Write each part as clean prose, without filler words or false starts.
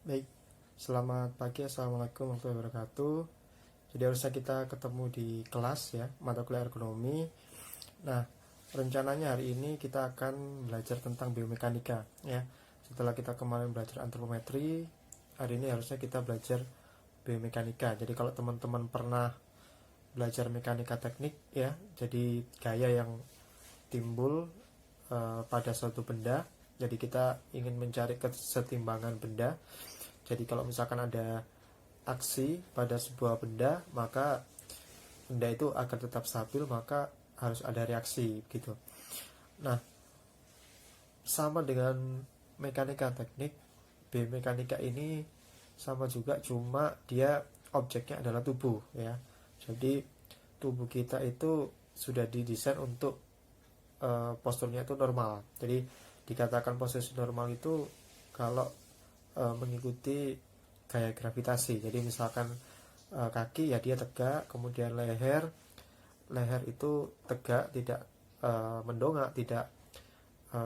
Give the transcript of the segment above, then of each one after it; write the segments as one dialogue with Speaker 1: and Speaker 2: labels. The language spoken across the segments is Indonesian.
Speaker 1: Baik, selamat pagi, assalamualaikum warahmatullahi wabarakatuh. Jadi harusnya kita ketemu di kelas ya, mata kuliah ergonomi. Nah, rencananya hari ini kita akan belajar tentang biomekanika ya. Setelah kita kemarin belajar antropometri, hari ini harusnya kita belajar biomekanika. Jadi kalau teman-teman pernah belajar mekanika teknik ya, jadi gaya yang timbul pada suatu benda. Jadi kita ingin mencari kesetimbangan benda. Jadi kalau misalkan ada aksi pada sebuah benda, maka benda itu agar tetap stabil maka harus ada reaksi gitu. Nah, sama dengan mekanika teknik, biomekanika ini sama juga, cuma dia objeknya adalah tubuh ya. Jadi tubuh kita itu sudah didesain untuk posturnya itu normal. Jadi dikatakan posisi normal itu kalau mengikuti gaya gravitasi. Jadi misalkan kaki ya dia tegak, kemudian leher itu tegak, tidak mendongak, tidak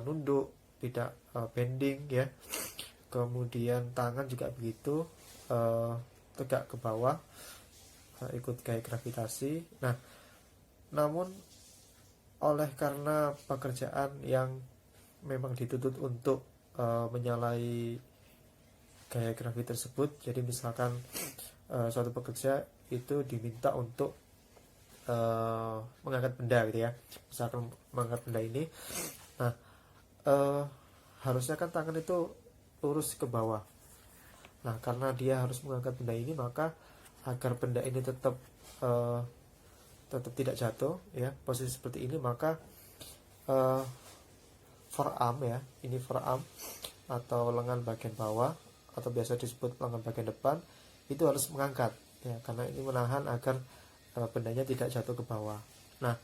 Speaker 1: nunduk, tidak bending ya. Kemudian tangan juga begitu, tegak ke bawah, ikut gaya gravitasi. Nah, namun oleh karena pekerjaan yang memang dituntut untuk menyalahi gaya gravitasi tersebut, jadi misalkan suatu pekerja itu diminta untuk mengangkat benda gitu ya, misalkan mengangkat benda ini. Nah, harusnya kan tangan itu lurus ke bawah. Nah, karena dia harus mengangkat benda ini, maka agar benda ini tetap tidak jatuh ya, posisi seperti ini, maka forearm ya, ini forearm atau lengan bagian bawah atau biasa disebut lengan bagian depan itu harus mengangkat ya, karena ini menahan agar bendanya tidak jatuh ke bawah. Nah,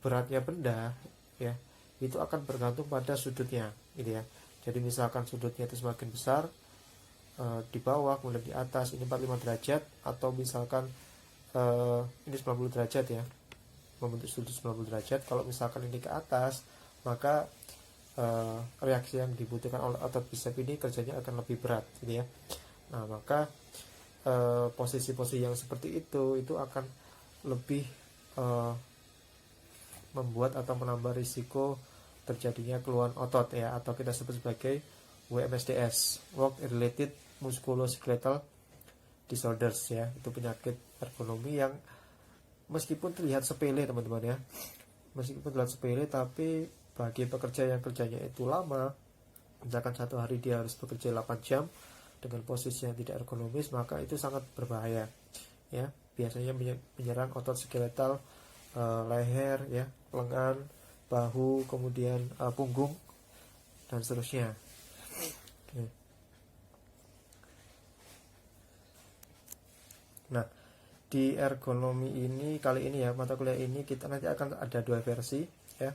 Speaker 1: beratnya benda ya itu akan bergantung pada sudutnya gitu ya. Jadi misalkan sudutnya itu semakin besar, di bawah kemudian di atas, ini 45 derajat, atau misalkan ini 90 derajat ya, membentuk sudut 90 derajat. Kalau misalkan ini ke atas, maka reaksi yang dibutuhkan oleh otot bisep ini kerjanya akan lebih berat gitu ya. Nah, maka posisi-posisi yang seperti itu akan lebih membuat atau menambah risiko terjadinya keluhan otot ya, atau kita sebut sebagai WMSDS, Work Related Musculoskeletal Disorders ya. Itu penyakit ergonomi yang meskipun terlihat sepele teman-teman ya, meskipun terlihat sepele, tapi bagi pekerja yang kerjanya itu lama, misalkan satu hari dia harus bekerja 8 jam dengan posisi yang tidak ergonomis, maka itu sangat berbahaya ya. Biasanya menyerang otot skeletal, leher ya, lengan, bahu, kemudian punggung dan seterusnya. Oke. Nah, di ergonomi ini kali ini ya, mata kuliah ini kita nanti akan ada dua versi ya.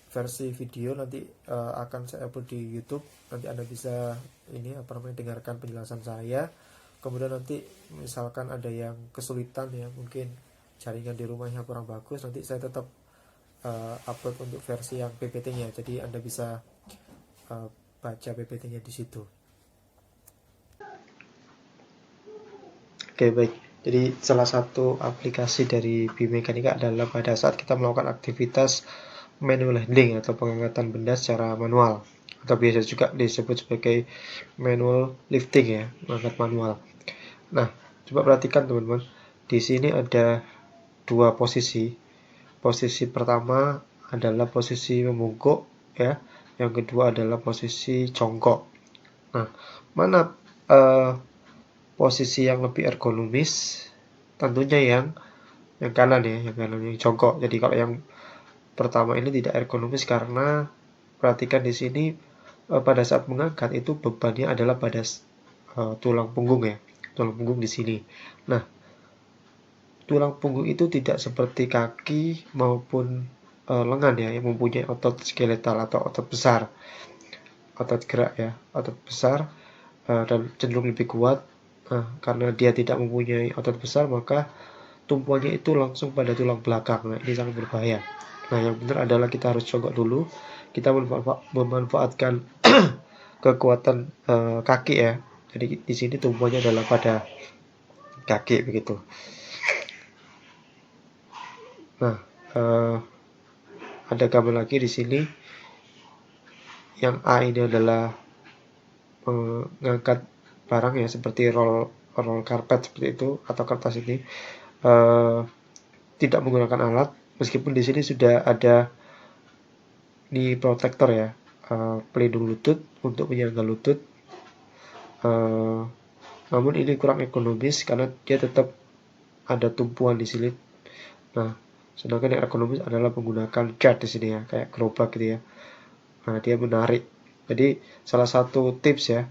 Speaker 1: Versi video nanti akan saya upload di YouTube. Nanti Anda bisa dengarkan penjelasan saya. Kemudian nanti misalkan ada yang kesulitan ya, mungkin jaringan di rumahnya kurang bagus, nanti saya tetap upload untuk versi yang PPT-nya. Jadi Anda bisa baca PPT-nya di situ. Oke, baik. Jadi salah satu aplikasi dari biomekanika adalah pada saat kita melakukan aktivitas manual handling atau pengangkatan benda secara manual, atau biasa juga disebut sebagai manual lifting ya, mengangkat manual. Nah, coba perhatikan teman-teman. Di sini ada dua posisi. Posisi pertama adalah posisi membungkuk ya. Yang kedua adalah posisi jongkok. Nah, mana posisi yang lebih ergonomis? Tentunya yang kanan ya, yang kanan, yang jongkok. Jadi kalau yang pertama ini tidak ergonomis karena perhatikan di sini pada saat mengangkat itu bebannya adalah pada tulang punggung ya, tulang punggung di sini. Nah, tulang punggung itu tidak seperti kaki maupun lengan ya, yang mempunyai otot skeletal atau otot besar, otot gerak ya, otot besar dan cenderung lebih kuat. Karena dia tidak mempunyai otot besar, maka tumpuannya itu langsung pada tulang belakang. Nah, ini sangat berbahaya. Nah, yang benar adalah kita harus jongkok dulu. Kita memanfaatkan kekuatan kaki ya. Jadi di sini tumpuannya adalah pada kaki begitu. Nah, ada gambar lagi di sini. Yang A ini adalah mengangkat barang ya, seperti roll karpet seperti itu atau kertas ini. Tidak menggunakan alat, meskipun di sini sudah ada di protektor ya, pelindung lutut untuk menyangga lutut. Namun ini kurang ekonomis karena dia tetap ada tumpuan di sini. Nah, sedangkan yang ekonomis adalah menggunakan cat di sini ya, kayak gerobak gitu ya. Nah, dia menarik. Jadi salah satu tips ya,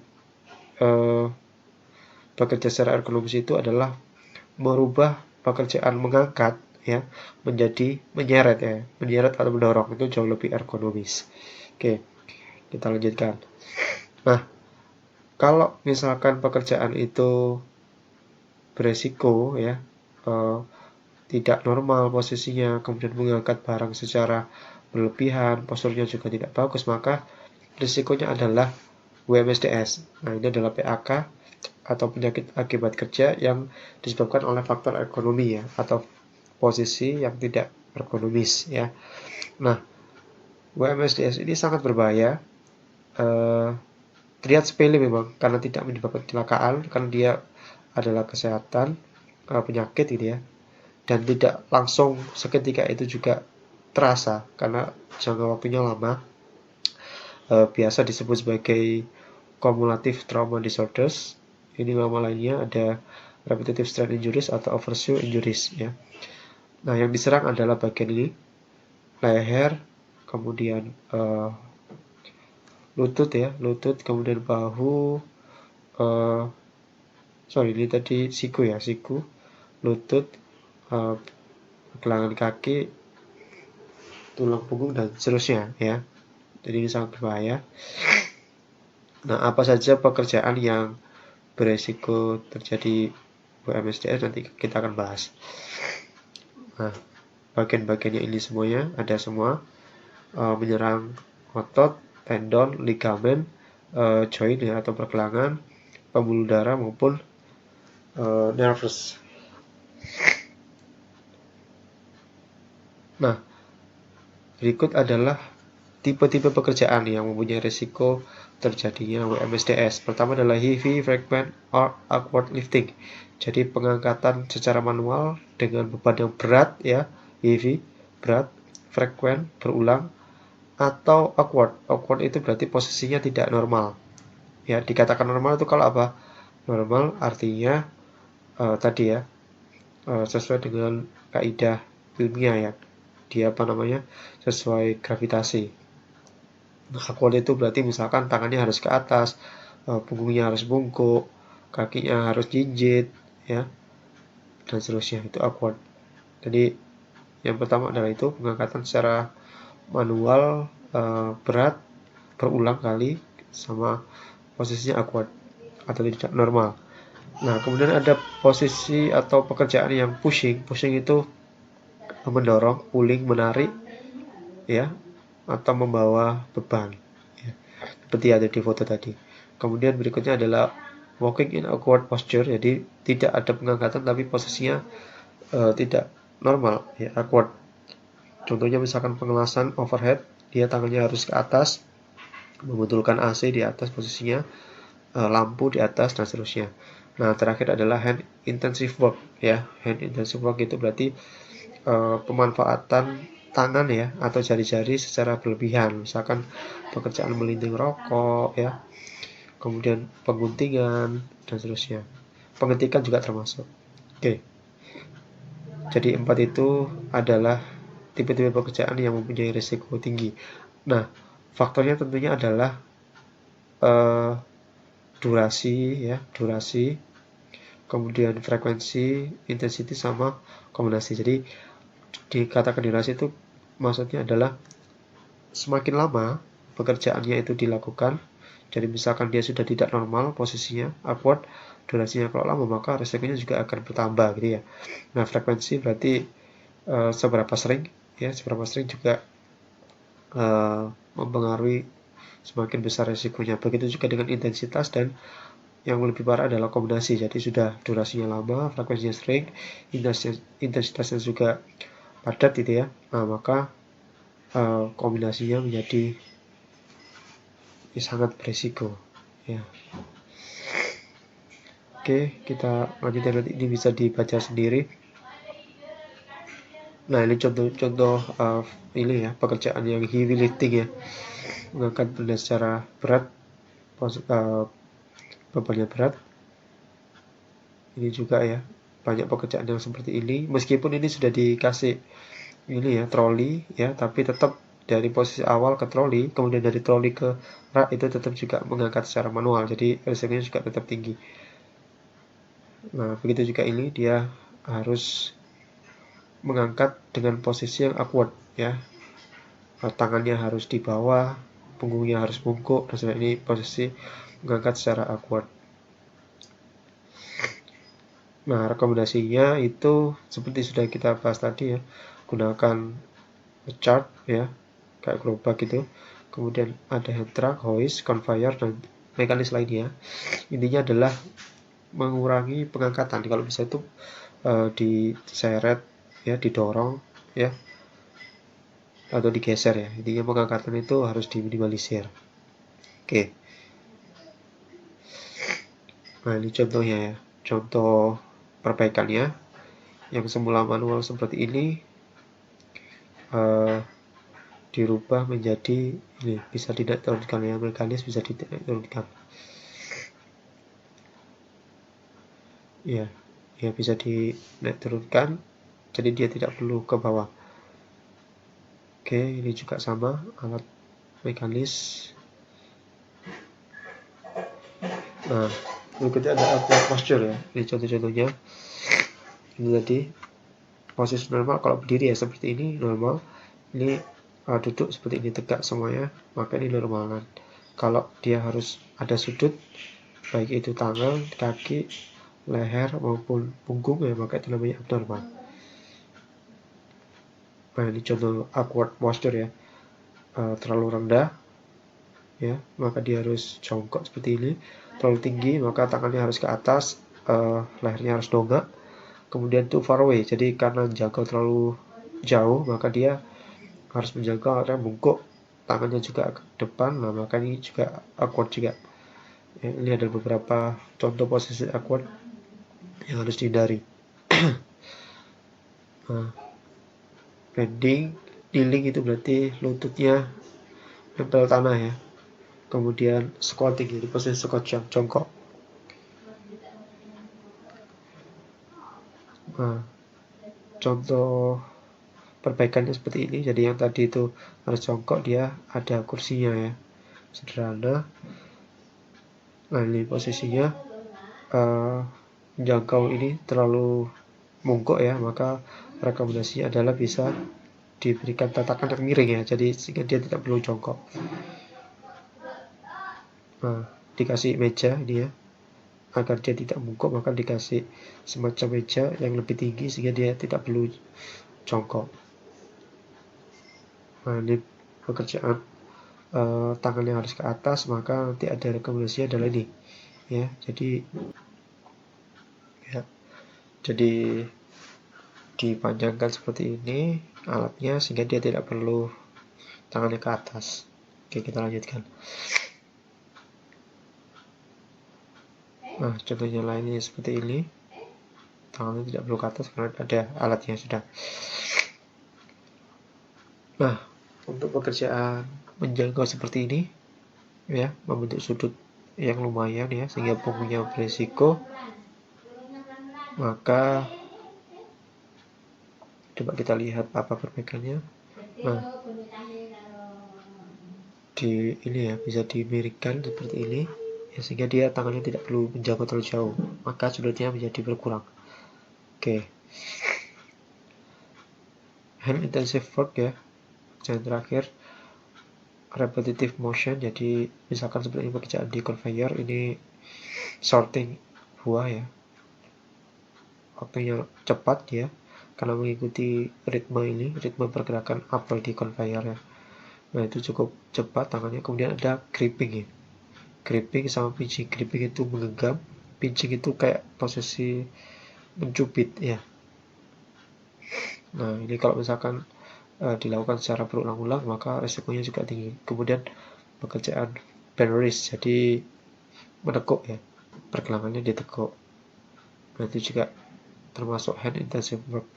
Speaker 1: bekerja secara ergonomis itu adalah merubah pekerjaan mengangkat ya menjadi menyeret ya, menyeret atau mendorong, itu jauh lebih ergonomis. Oke, kita lanjutkan. Nah, kalau misalkan pekerjaan itu beresiko ya, tidak normal posisinya, kemudian mengangkat barang secara berlebihan, posturnya juga tidak bagus, maka risikonya adalah WMSDS. Nah, ini adalah PAK atau penyakit akibat kerja yang disebabkan oleh faktor ekonomi ya, atau posisi yang tidak ergonomis ya. Nah, WMSDS ini sangat berbahaya. Terlihat sepele memang karena tidak menyebabkan kecelakaan, karena dia adalah kesehatan, penyakit gitu ya, dan tidak langsung seketika itu juga terasa karena jangka waktunya lama. Biasa disebut sebagai cumulative trauma disorders. Ini nama lainnya ada repetitive strain injuries atau overuse injuries ya. Nah, yang diserang adalah bagian ini, leher, kemudian lutut ya, lutut, kemudian bahu, ini tadi siku ya, siku, lutut, pergelangan kaki, tulang punggung, dan seterusnya ya. Jadi ini sangat berbahaya. Nah, apa saja pekerjaan yang beresiko terjadi WMSDS nanti kita akan bahas. Nah, bagian-bagiannya ini semuanya ada semua, menyerang otot, tendon, ligamen, joint ya, atau pergelangan, pembuluh darah maupun nervous. Nah, berikut adalah tipe-tipe pekerjaan yang mempunyai risiko terjadinya WMSDS. Pertama adalah heavy, frequent, or awkward lifting. Jadi pengangkatan secara manual dengan beban yang berat ya, heavy, berat, frequent, berulang, atau awkward. Awkward itu berarti posisinya tidak normal. Ya, dikatakan normal itu kalau apa? Normal artinya tadi ya, sesuai dengan kaidah ilmiah ya. Dia sesuai gravitasi. Awkward itu berarti misalkan tangannya harus ke atas, punggungnya harus bungkuk, kakinya harus jinjit ya, dan seterusnya. Itu awkward. Jadi yang pertama adalah itu pengangkatan secara manual, berat, berulang kali, sama posisinya awkward atau tidak normal. Nah, kemudian ada posisi atau pekerjaan yang pushing. Pushing itu mendorong, pulling, menarik ya, atau membawa beban ya, seperti ada di foto tadi. Kemudian berikutnya adalah walking in awkward posture, jadi tidak ada pengangkatan tapi posisinya tidak normal ya, awkward. Contohnya misalkan pengelasan overhead, dia tangannya harus ke atas, membetulkan AC di atas posisinya, lampu di atas, dan seterusnya. Nah, terakhir adalah hand intensive work ya. Hand intensive work itu berarti pemanfaatan tangan ya atau jari-jari secara berlebihan, misalkan pekerjaan melindung rokok ya, kemudian pengguntingan, dan seterusnya. Pengetikan juga termasuk. Oke. Jadi 4 itu adalah tipe-tipe pekerjaan yang mempunyai risiko tinggi. Nah, faktornya tentunya adalah durasi, kemudian frekuensi, intensity, sama kombinasi. Jadi dikatakan durasi itu maksudnya adalah semakin lama pekerjaannya itu dilakukan, jadi misalkan dia sudah tidak normal posisinya, awkward, durasinya kalau lama maka resikonya juga akan bertambah gitu ya. Nah, frekuensi berarti seberapa sering juga mempengaruhi
Speaker 2: semakin besar resikonya. Begitu juga dengan intensitas, dan yang lebih parah adalah kombinasi. Jadi sudah durasinya lama, frekuensinya sering, intensitasnya juga padat gitu ya. Nah, maka kombinasinya menjadi sangat berisiko ya. Oke, kita lanjutkan, nanti ini bisa dibaca sendiri. Nah, ini contoh-contoh ini ya, pekerjaan yang heavy lifting ya, mengangkat benda secara berat, bebannya berat. Ini juga ya, banyak pekerjaan yang seperti ini. Meskipun ini sudah dikasih ini ya, troli ya, tapi tetap dari posisi awal ke troli, kemudian dari troli ke rak, itu tetap juga mengangkat secara manual, jadi resikonya juga tetap tinggi. Nah, begitu juga ini, dia harus mengangkat dengan posisi yang awkward ya, tangannya harus di bawah, punggungnya harus bungkuk, dan sebagainya. Ini posisi mengangkat secara awkward. Nah, rekomendasinya itu seperti sudah kita bahas tadi ya, gunakan chart ya, kayak gerobak gitu. Kemudian ada hand truck, hoist, conveyor, dan mekanis lainnya. Intinya adalah mengurangi pengangkatan. Kalau bisa itu diseret ya, didorong ya, atau digeser ya. Intinya pengangkatan itu harus diminimalisir. Oke. Nah, ini contohnya ya, contoh perbaikannya. Yang semula manual seperti ini dirubah menjadi ini, bisa tidak turunkan ya, mekanis bisa tidak turunkan ya, ya bisa dinaik turunkan, jadi dia tidak perlu ke bawah. Oke, ini juga sama, alat mekanis. Nah, berikutnya ada upward posture ya, ini contoh-contohnya. Ini tadi posisi normal, kalau berdiri ya seperti ini normal, ini duduk seperti ini tegak semuanya, maka ini normalan. Kalau dia harus ada sudut, baik itu tangan, kaki, leher maupun punggung ya, maka itu namanya abnormal. Nah, ini contoh awkward posture ya, terlalu rendah ya, maka dia harus jongkok seperti ini. Terlalu tinggi, maka tangannya harus ke atas, lehernya harus dongak. Kemudian too far away, jadi karena jangkau terlalu jauh, maka dia harus menjangkau area bungkuk, tangannya juga ke depan. Nah, maka ini juga awkward juga ya. Ini ada beberapa contoh posisi awkward yang harus dihindari. Nah, bending, kneeling itu berarti lututnya nempel tanah ya. Kemudian squatting, jadi posisi squat jongkok. Nah, contoh perbaikannya seperti ini. Jadi yang tadi itu harus jongkok, dia ada kursinya ya, sederhana. Nah, ini posisinya jangkau ini terlalu bungkuk ya, maka rekomendasinya adalah bisa diberikan tatakan yang miring ya, jadi sehingga dia tidak perlu jongkok. Nah, dikasih meja ini ya, agar dia tidak bungkuk, maka dikasih semacam meja yang lebih tinggi sehingga dia tidak perlu jongkok. Nah, ini pekerjaan tangannya harus ke atas, maka nanti ada rekomendasinya adalah ini ya, jadi dipanjangkan seperti ini alatnya sehingga dia tidak perlu tangannya ke atas. Oke, kita lanjutkan. Nah, contohnya lainnya seperti ini, tangannya tidak perlu ke atas karena ada alatnya sudah. Nah, untuk pekerjaan menjangkau seperti ini ya, membentuk sudut yang lumayan ya, sehingga punggungnya berisiko, maka coba kita lihat apa perbaikannya. Nah, di ini ya, bisa dimiringkan seperti ini ya, sehingga dia tangannya tidak perlu menjangkau terlalu jauh, maka sudutnya menjadi berkurang. Oke. Hand intensive work ya, yang terakhir repetitive motion. Jadi misalkan seperti ini pekerjaan di conveyor, ini sorting buah ya, waktunya cepat ya, karena mengikuti ritme pergerakan apel di conveyor ya. Nah, itu cukup cepat tangannya. Kemudian ada gripping ya. Gripping sama pinching. Gripping itu menggenggam, pinching itu kayak posisi mencubit ya. Nah, ini kalau misalkan dilakukan secara berulang-ulang maka resikonya juga tinggi. Kemudian pekerjaan bend wrist, jadi menekuk ya, pergelangannya ditekuk. Nah, itu juga termasuk hand intensive work.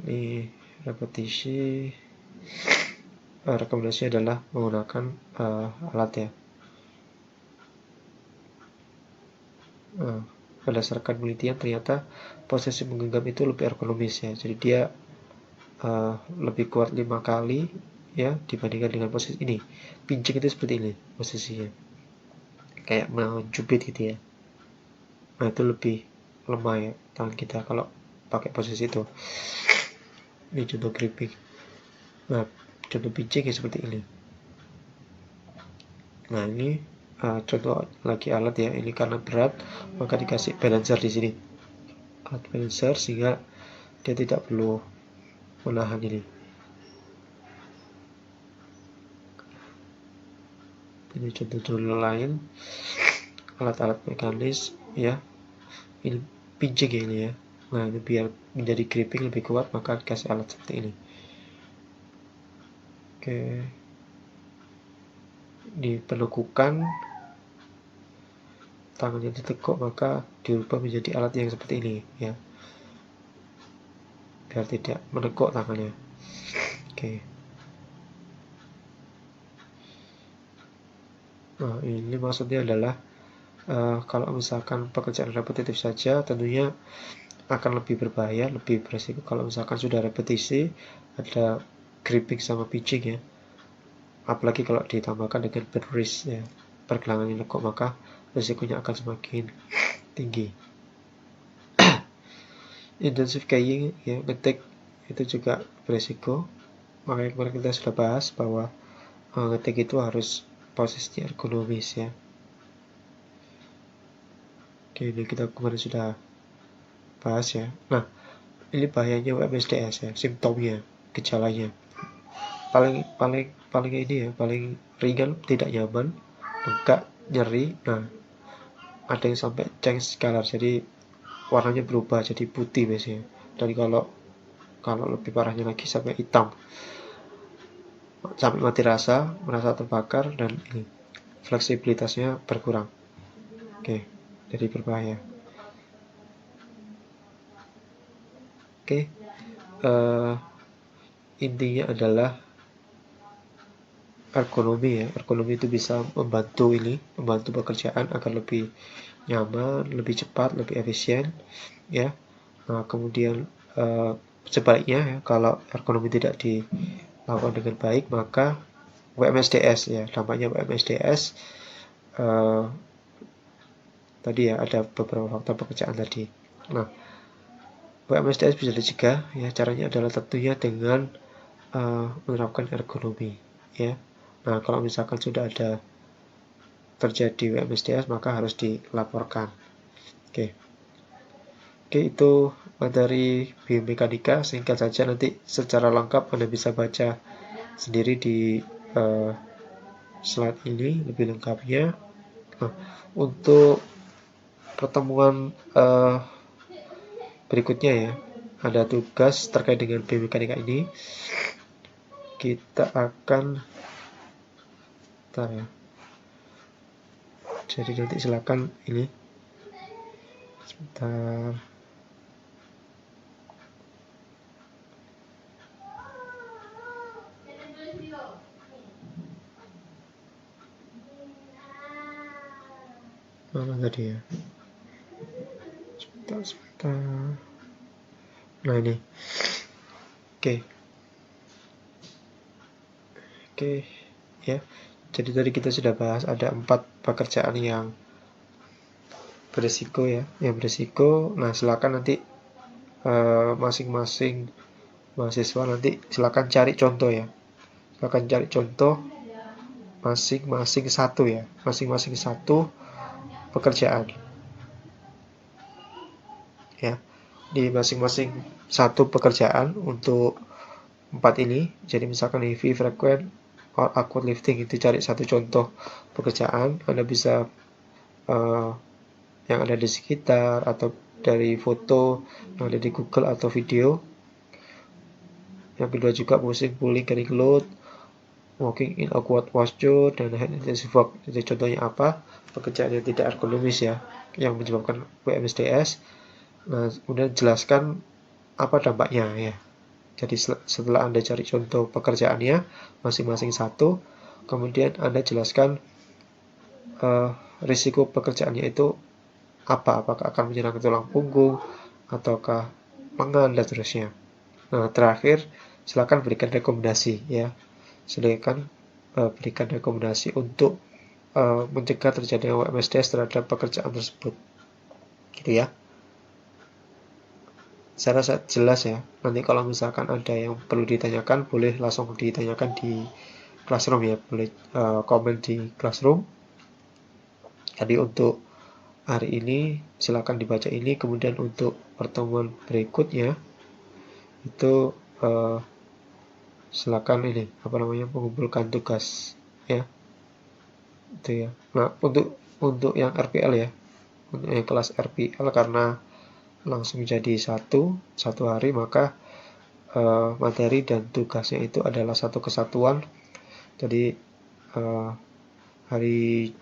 Speaker 2: Ini repetisi, rekomendasinya adalah menggunakan alat ya. Berdasarkan penelitian ternyata posisi menggenggam itu lebih ergonomis ya, jadi dia lebih kuat 5 kali ya dibandingkan dengan posisi ini. Pinching itu seperti ini posisinya, kayak mencubit gitu ya. Nah, itu lebih lemah ya tangan kita kalau pakai posisi itu. Ini contoh gripping. Nah, contoh pinching ya seperti ini. Nah, ini contoh lagi alat ya. Ini karena berat maka dikasih balancer di sini, alat balancer, sehingga dia tidak perlu menahan ini. Ini contoh-contoh lain, alat-alat mekanis ya. Ini pinching ya ini ya. Nah, ini biar menjadi gripping lebih kuat maka dikasih alat seperti ini. Oke, di penekukan tangannya ditekuk maka diubah menjadi alat yang seperti ini ya, biar tidak menekuk tangannya. Oke. Nah, ini maksudnya adalah kalau misalkan pekerjaan repetitif saja tentunya akan lebih berbahaya, lebih beresiko. Kalau misalkan sudah repetisi, ada gripping sama pinching ya, apalagi kalau ditambahkan dengan bend wrist ya, pergelangan yang lekuk, maka resikonya akan semakin tinggi. Intensive keying ya, ngetik itu juga beresiko. Makanya kemarin kita sudah bahas bahwa ngetik itu harus posisi ergonomis ya. Oke, ini kita kemarin sudah bahas ya. Nah, ini bahayanya WMSDS ya, simptomnya, gejalanya. Paling ini ya, paling ringan, tidak nyaman, bengkak, nyeri. Nah, ada yang sampai change color, jadi warnanya berubah jadi putih biasanya. Dan kalau lebih parahnya lagi sampai hitam, sampai mati rasa, merasa terbakar, dan ini fleksibilitasnya berkurang. Oke, jadi berbahaya. Oke, intinya adalah ergonomi ya. Ergonomi itu bisa membantu pekerjaan agar lebih nyaman, lebih cepat, lebih efisien ya. Nah, kemudian sebaliknya ya, kalau ergonomi tidak dilakukan dengan baik maka WMSDS ya, dampaknya WMSDS tadi ya, ada beberapa faktor pekerjaan tadi. Nah, WMSDS bisa dicegah ya, caranya adalah tentunya dengan menerapkan ergonomi ya. Nah, kalau misalkan sudah ada terjadi WMSDS maka harus dilaporkan. Oke, itu materi biomekanika. Singkat saja, nanti secara lengkap Anda bisa baca sendiri di slide ini lebih lengkapnya. Nah, untuk pertemuan berikutnya ya, ada tugas terkait dengan biomekanika ini. Kita akan ya. Jadi nanti silakan ini sebentar. Mana tadi ya? Sebentar. Nah, ini. Oke ya. Jadi tadi kita sudah bahas ada 4 pekerjaan yang berisiko ya, Nah, silakan nanti masing-masing mahasiswa nanti silakan cari contoh ya. Silakan cari contoh masing-masing satu ya, masing-masing satu pekerjaan ya, di masing-masing satu pekerjaan untuk 4 ini. Jadi misalkan heavy, frequent, or awkward lifting, itu cari satu contoh pekerjaan. Anda bisa yang ada di sekitar, atau dari foto yang ada di Google atau video. Yang kedua juga pushing, pulling, carrying load, walking in awkward posture, dan hand intensive work. Jadi contohnya apa? Pekerjaan yang tidak ergonomis ya, yang menyebabkan WMSDS. Nah, kemudian jelaskan apa dampaknya ya. Jadi setelah Anda cari contoh pekerjaannya masing-masing satu, kemudian Anda jelaskan risiko pekerjaannya itu apa, apakah akan menyerang ke tulang punggung ataukah lengan dan seterusnya. Nah, terakhir silakan berikan rekomendasi ya. Silakan berikan rekomendasi untuk mencegah terjadinya WMSDS terhadap pekerjaan tersebut. Gitu ya. Saya rasa jelas ya. Nanti kalau misalkan ada yang perlu ditanyakan, boleh langsung ditanyakan di Classroom ya. Boleh komen di Classroom. Jadi untuk hari ini silakan dibaca ini. Kemudian untuk pertemuan berikutnya itu silakan ini mengumpulkan tugas ya. Itu ya. Nah, untuk yang RPL ya. Untuk yang kelas RPL, karena langsung jadi satu hari, maka materi dan tugasnya itu adalah satu kesatuan. Jadi hari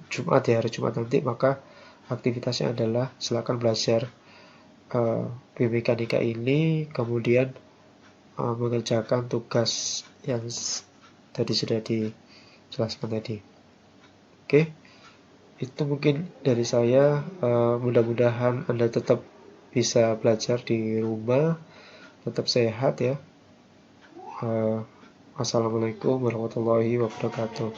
Speaker 2: Jumat ya, hari Jumat nanti, maka aktivitasnya adalah silakan belajar biomekanika ini, kemudian mengerjakan tugas yang tadi sudah dijelaskan tadi. Oke, itu mungkin dari saya. Mudah-mudahan Anda tetap bisa belajar di rumah, tetap sehat ya. Wassalamualaikum warahmatullahi wabarakatuh.